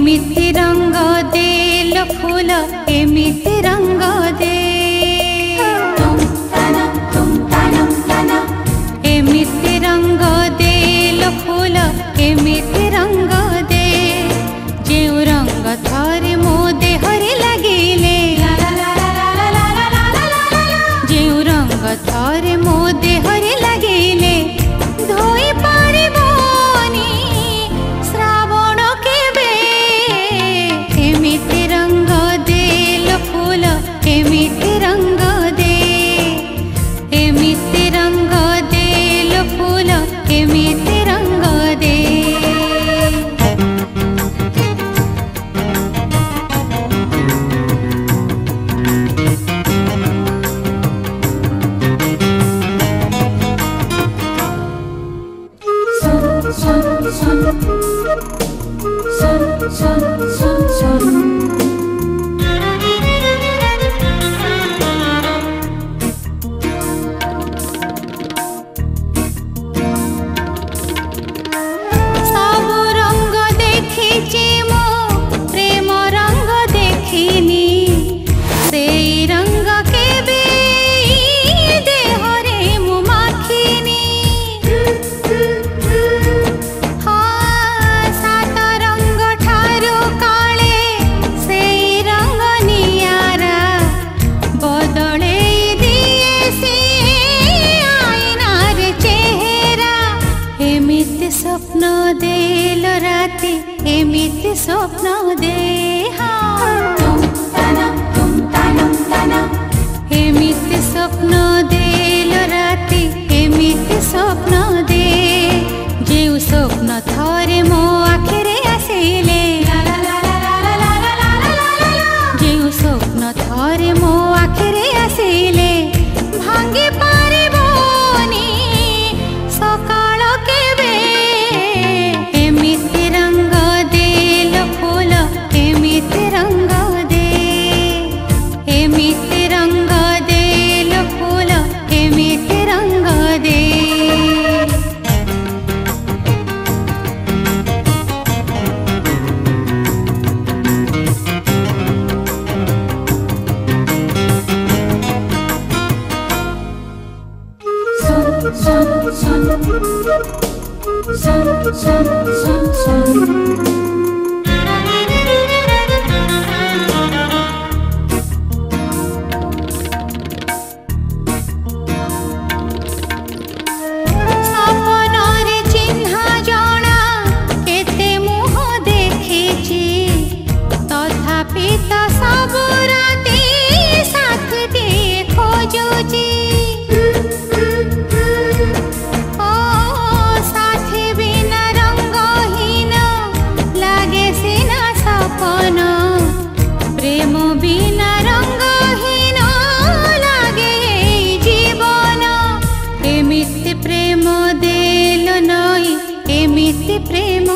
एमिति रंग देल फूल एमिति रंग दे एमिति रंग देल फूल एमिति रंग दे जेउ रंग थरे मो देहरे लगिले जेउ रंग थरे मो देहरे लगिले धोई पारिबोनी श्रावण केबे एमिति रंग देल फूल एमिति रंग दे एमिति रंग देल फूल एमिति रंग दे स्वप्न देल राति एमिति स्वप्न दे एमिति स्वप्न देल राति एमिति स्वप्न दे जेउ स्वप्न थरे मो आखिरे आसिले जेउ स्वप्न थरे मो आखिरे आसिले भांगी पारिबोनी सकाळ केबे एमिति रंग देल फूल एमिति रंग दे एमिति रंग देल फूल एमिति रंग दे सपनरे चिन्हा जणा केते मुह देखिछि तथापि त सब राति साथीटी खोजुछि प्रेम बिना रंगहीन लागे जीवन एमिति प्रेम देल नई एमिति प्रेम